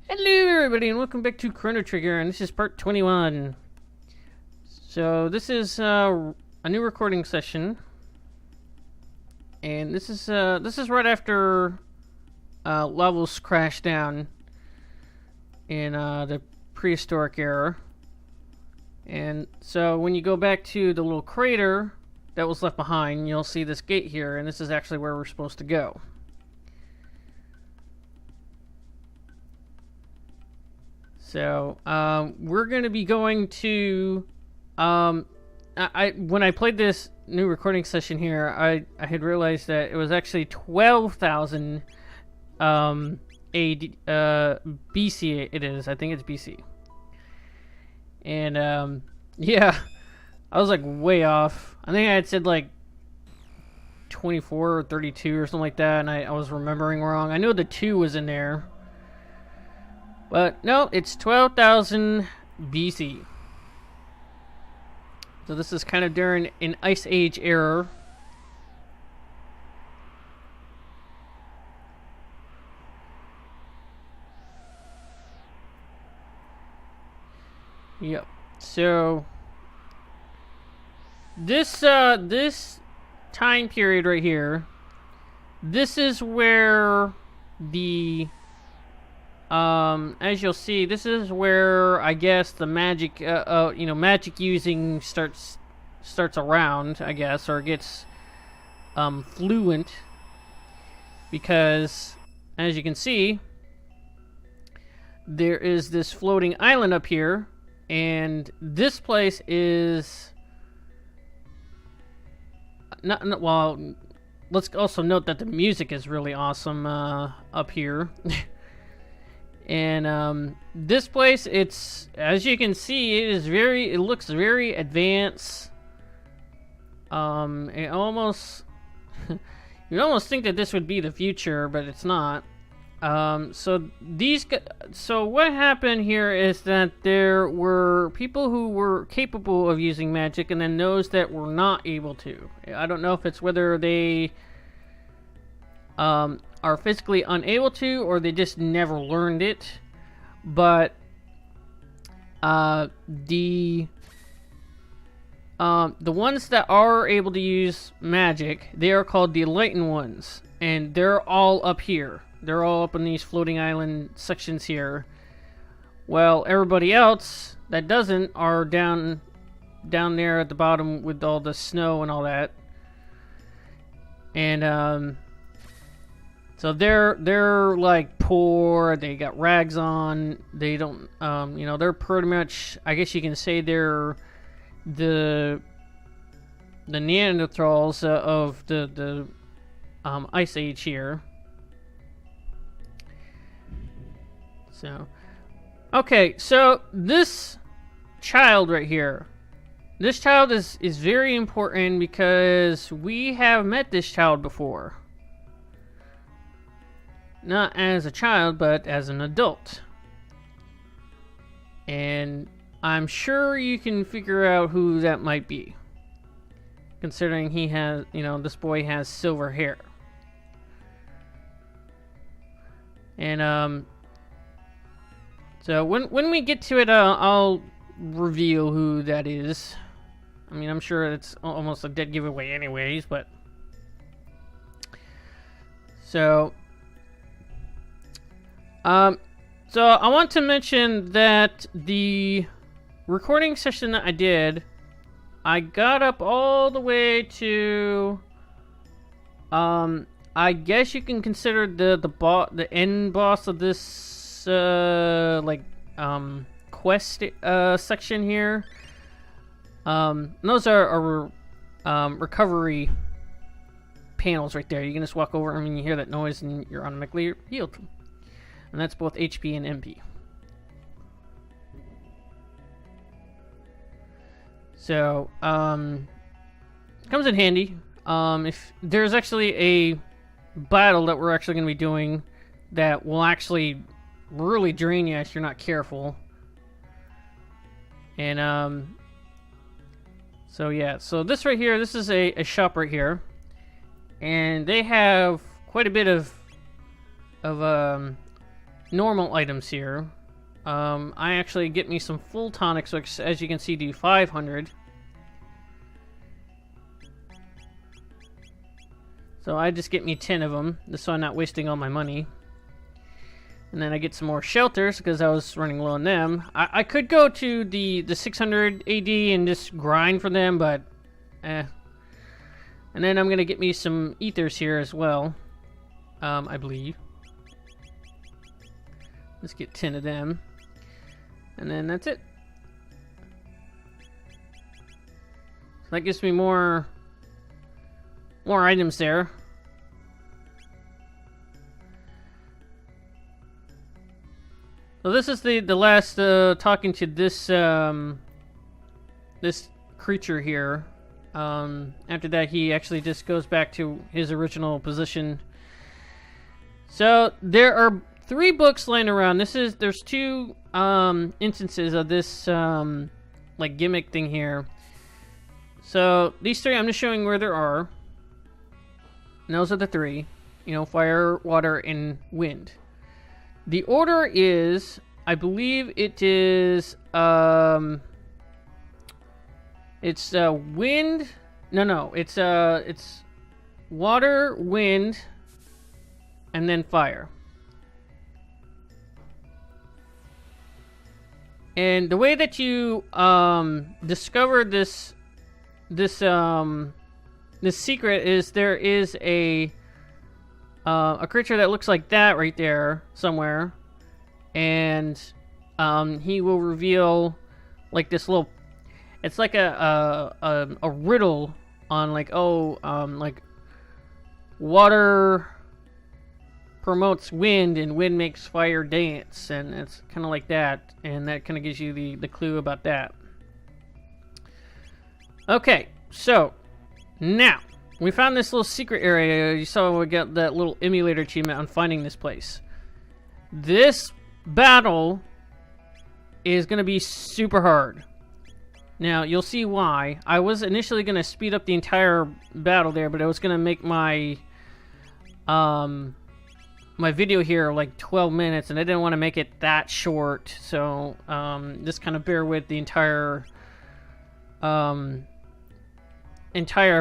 Hello everybody and welcome back to Chrono Trigger, and this is part 21. So this is a new recording session. And this is right after Lavos crashed down in the prehistoric era. And so when you go back to the little crater that was left behind, you'll see this gate here, and this is actually where we're supposed to go. So, we're going to be going to, when I played this new recording session here, I had realized that it was actually 12,000, AD, BC it is. I think it's BC. And, yeah, I was, like, way off. I think I had said, like, 24 or 32 or something like that, and I was remembering wrong. I know the 2 was in there. But no, it's 12,000 BC. So this is kind of during an Ice Age era. Yep. So this time period right here, this is where the as you'll see, this is where I guess the magic, magic using starts around, I guess, or gets fluent, because as you can see, there is this floating island up here, and this place is not well. Let's also note that the music is really awesome up here. And this place, it's, as you can see, it looks very advanced. It almost you almost think that this would be the future, but it's not. So what happened here is that there were people who were capable of using magic, and then those that were not able to. I don't know if it's whether they are physically unable to, or they just never learned it. But the ones that are able to use magic, they are called the enlightened ones, and they're all up here. They're all up in these floating island sections here. Well, everybody else that doesn't are down there at the bottom with all the snow and all that. And so they're like poor. They got rags on. They don't, they're pretty much, I guess you can say they're the Neanderthals of the Ice Age here. So, okay, so this child right here, this child is very important because we have met this child before. Not as a child, but as an adult. And I'm sure you can figure out who that might be, considering he has, this boy has silver hair. And so when we get to it, I'll reveal who that is. I mean, I'm sure it's almost a dead giveaway anyways, but so I want to mention that the recording session that I did, I got up all the way to, I guess you can consider the end boss of this, quest, section here. Those are recovery panels right there. You can just walk over them and you hear that noise and you're automatically healed. And that's both HP and MP. So, comes in handy. If there's actually a battle that we're actually going to be doing that will actually really drain you if you're not careful. And, so yeah. So this right here, this is a shop right here. And they have quite a bit of normal items here. I actually get me some full tonics, which, as you can see, do 500. So I just get me 10 of them, just so I'm not wasting all my money. And then I get some more shelters, because I was running low on them. I could go to the 600 AD and just grind for them, but eh. And then I'm going to get me some ethers here as well, I believe. Let's get 10 of them. And then that's it. So that gives me more items there. So this is the last talking to this this creature here. After that, he actually just goes back to his original position. So there are 3 books laying around. There's 2 instances of this like gimmick thing here. So these 3, I'm just showing where there are. And those are the 3. You know, fire, water, and wind. The order is, I believe it is, it's wind. No, it's water, wind, and then fire. And the way that you discover this secret is there is a creature that looks like that right there somewhere, and he will reveal like this little. It's like a riddle on like like water promotes wind and wind makes fire dance, and it's kind of like that, and that kind of gives you the clue about that. Okay, so now we found this little secret area. You saw we got that little emulator achievement on finding this place. This battle is going to be super hard. Now, you'll see why. I was initially going to speed up the entire battle there, but I was going to make my my video here like 12 minutes, and I didn't want to make it that short. So, just kind of bear with the entire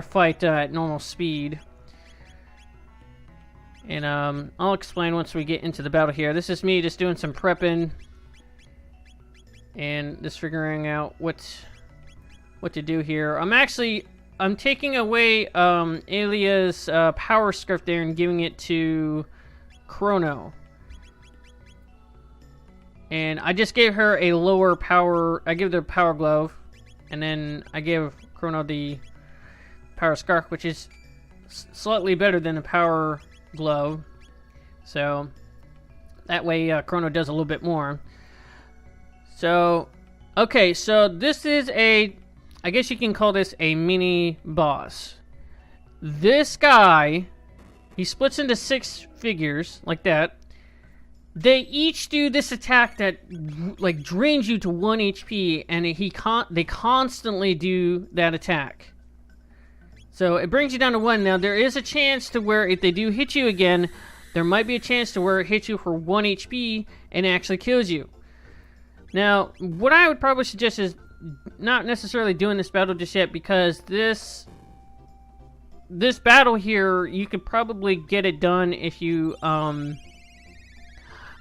fight at normal speed. And I'll explain once we get into the battle here. This is me just doing some prepping and just figuring out what to do here. I'm taking away Alia's power scarf there and giving it to Chrono. And I just gave her a lower power. I give her the power glove, and then I give Chrono the power scarf, which is slightly better than the power glove. So that way Chrono does a little bit more. So okay, so this is I guess you can call this a mini boss. This guy, he splits into 6 figures like that. They each do this attack that like drains you to 1 HP, and they constantly do that attack. So it brings you down to 1. Now there is a chance to where if they do hit you again, there might be a chance to where it hits you for 1 HP and actually kills you. Now, what I would probably suggest is not necessarily doing this battle just yet, because this battle here, you could probably get it done if you, I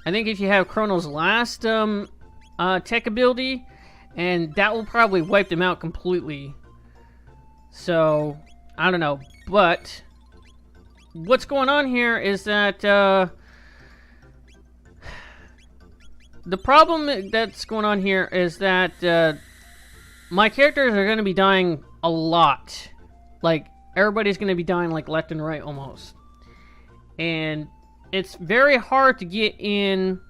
think if you have Chrono's last tech ability, and that will probably wipe them out completely. So, I don't know, but what's going on here is that the problem that's going on here is that my characters are going to be dying a lot. Like, everybody's going to be dying like left and right almost. And it's very hard to get in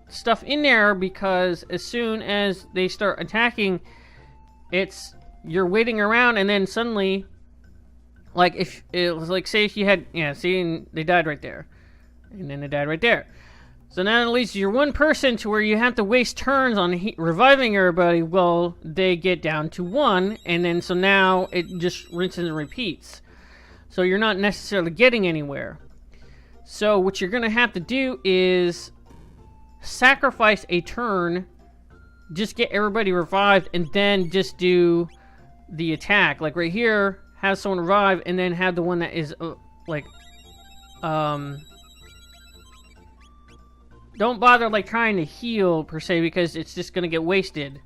stuff in there, because as soon as they start attacking, you're waiting around, and then suddenly, like, if it was like, say if you had, see, they died right there. And then they died right there. So now at least you're one person to where you have to waste turns on reviving everybody. Well, they get down to 1, and then so now it just rinses and repeats. So you're not necessarily getting anywhere. So what you're going to have to do is sacrifice a turn, just get everybody revived, and then just do the attack. Like right here, have someone revive, and then have the one that is don't bother like trying to heal per se, because it's just gonna get wasted.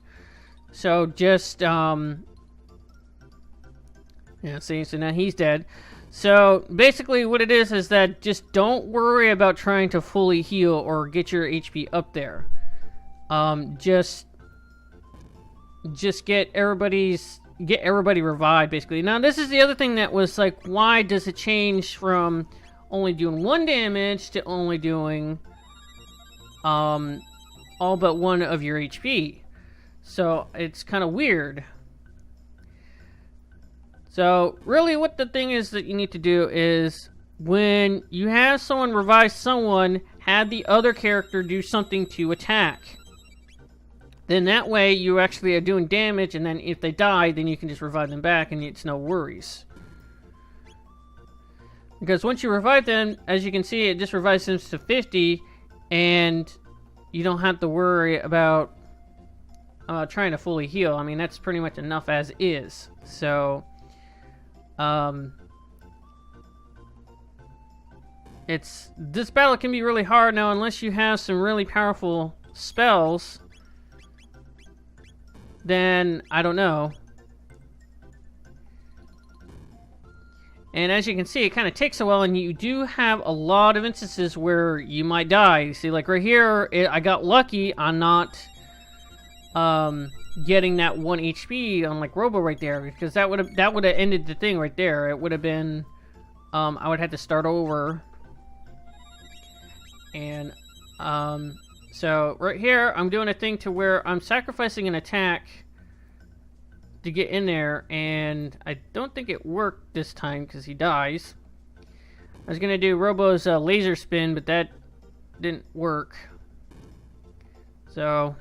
So just yeah, see, so now he's dead. So basically what it is that just don't worry about trying to fully heal or get your HP up there. Just get everybody revived, basically. Now this is the other thing that was like, why does it change from only doing 1 damage to only doing all but 1 of your HP? So it's kind of weird. So really what the thing is that you need to do is, when you have someone revive someone, have the other character do something to attack. Then that way you actually are doing damage, and then if they die, then you can just revive them back and it's no worries. Because once you revive them, as you can see, it just revives them to 50, and you don't have to worry about trying to fully heal. I mean, that's pretty much enough as is. So this battle can be really hard now, unless you have some really powerful spells. Then I don't know. And as you can see, it kind of takes a while, and you do have a lot of instances where you might die. You see, like right here, I got lucky on not getting that 1 HP on like Robo right there, because that would have ended the thing right there. It would have been I would have to start over. And so right here, I'm doing a thing to where I'm sacrificing an attack to get in there, and I don't think it worked this time because he dies. I was gonna do Robo's laser spin, but that didn't work. So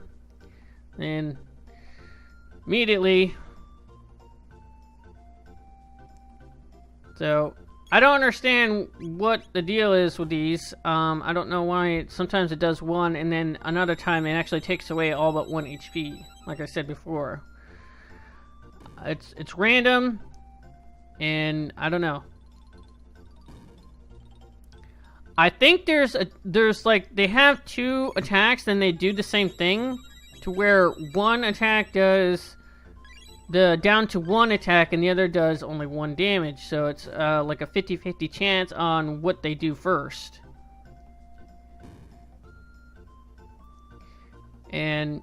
then immediately, so I don't understand what the deal is with these. I don't know why sometimes it does 1, and then another time it actually takes away all but 1 HP, like I said before. It's random, and I don't know. I think there's like, they have 2 attacks, then they do the same thing, to where one attack does the down to 1 attack and the other does only 1 damage. So it's like a 50-50 chance on what they do first. And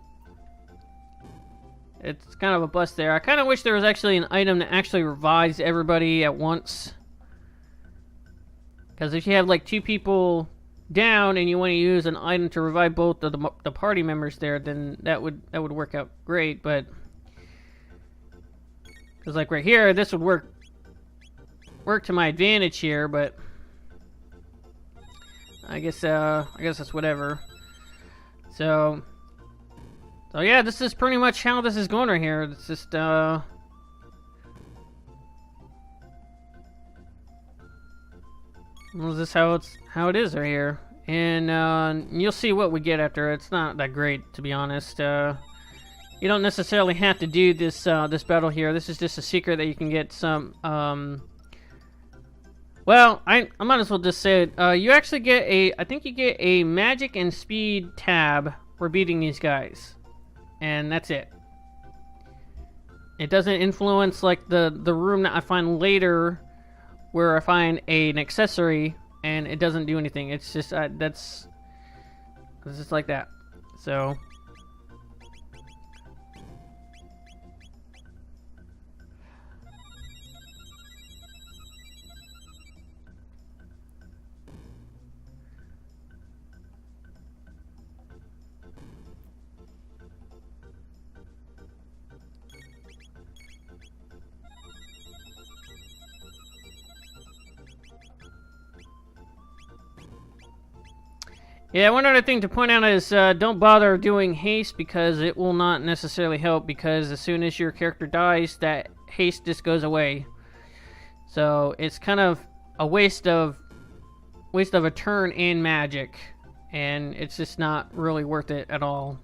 it's kind of a bust there. I kind of wish there was actually an item that actually revives everybody at once. Because if you have like 2 people down and you want to use an item to revive both of the party members there, then that would work out great. But because like right here, this would work to my advantage here. But I guess that's whatever. So yeah, this is pretty much how this is going right here. It's just well, this is how it is right here, and you'll see what we get after. It's not that great, to be honest. You don't necessarily have to do this this battle here. This is just a secret that you can get some. Well, I might as well just say it. You actually get I think you get a magic and speed tab for beating these guys. And that's it. It doesn't influence like the room that I find later, where I find an accessory and it doesn't do anything. It's just it's just like that. So yeah, one other thing to point out is don't bother doing haste, because it will not necessarily help, because as soon as your character dies, that haste just goes away. So it's kind of a waste of waste of a turn and magic, and it's just not really worth it at all.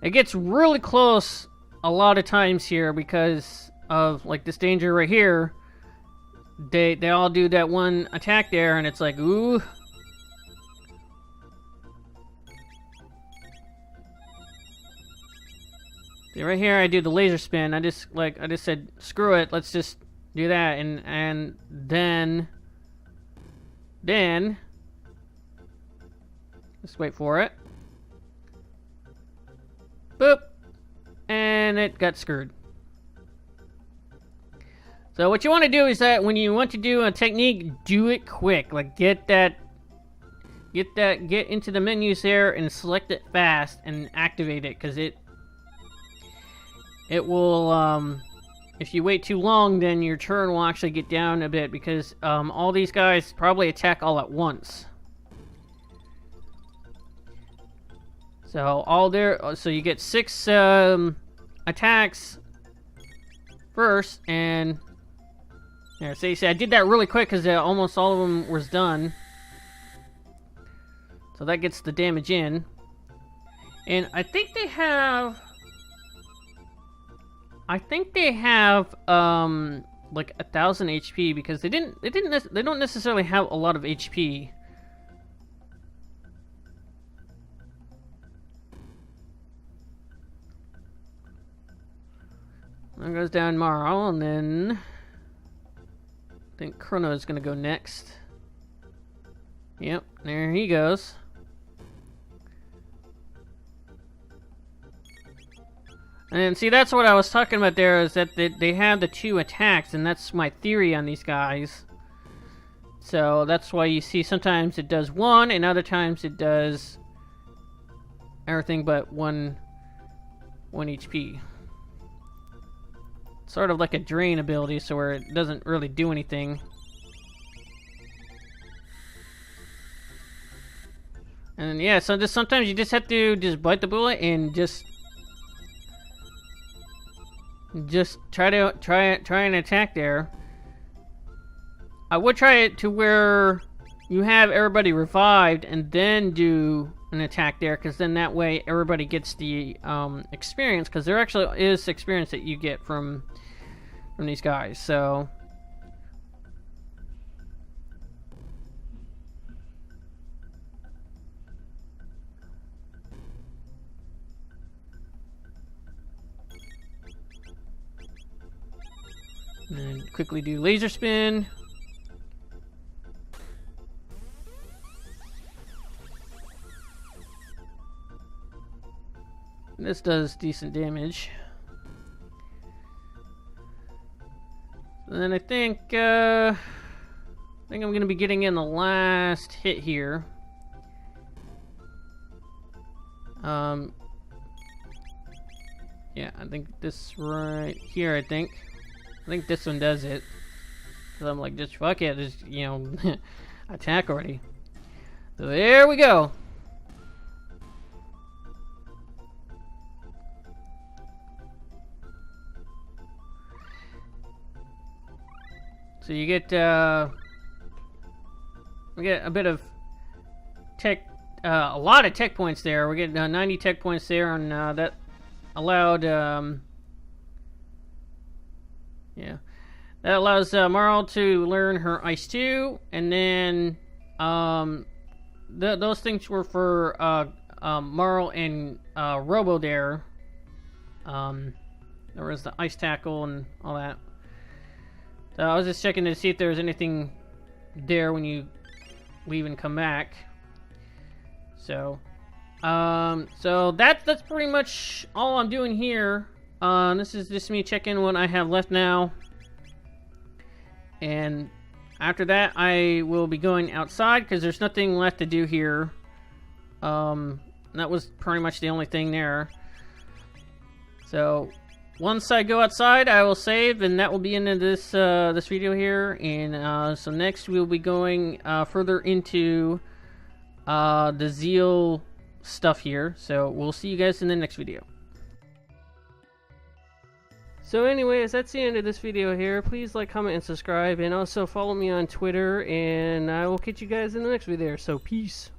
It gets really close a lot of times here because of like this danger right here. They all do that one attack there, and it's like, ooh. See, right here I do the laser spin. I just said screw it, let's just do that, and then just wait for it. Boop. And it got screwed. So what you want to do is that when you want to do a technique, do it quick. Like get into the menus there and select it fast and activate it, because it will if you wait too long, then your turn will actually get down a bit, because all these guys probably attack all at once. So you get 6 attacks first, and yeah, see, I did that really quick because almost all of them was done. So that gets the damage in, and I think they have like 1,000 HP, because they don't necessarily have a lot of HP. There goes down Marl, and then I think Chrono is going to go next. Yep, there he goes. And see, that's what I was talking about there, is that they have the 2 attacks, and that's my theory on these guys. So that's why you see sometimes it does 1, and other times it does everything but 1 HP. Sort of like a drain ability, so where it doesn't really do anything. And yeah, so just sometimes you just have to just bite the bullet and just try an attack there. I would try it to where you have everybody revived and then do an attack there, because then that way everybody gets the experience, because there actually is experience that you get from these guys. So and then quickly do laser spin. This does decent damage. And then I think I'm gonna be getting in the last hit here. Yeah, I think this right here. I think this one does it. Cause I'm like, just fuck it, just attack already. So there we go. So you get we get a bit of tech, a lot of tech points there. We're getting 90 tech points there, and that allowed yeah, that allows Marl to learn her Ice 2, and then those things were for Marl and Robo there. There was the Ice Tackle and all that. So I was just checking to see if there was anything there when you leave and come back. So that's pretty much all I'm doing here. This is just me checking what I have left now. And after that, I will be going outside, because there's nothing left to do here. That was pretty much the only thing there. So once I go outside, I will save, and that will be into this this video here. And so next we'll be going further into the Zeal stuff here. So we'll see you guys in the next video. So anyways, that's the end of this video here. Please like, comment, and subscribe, and also follow me on Twitter, and I will catch you guys in the next video. So peace.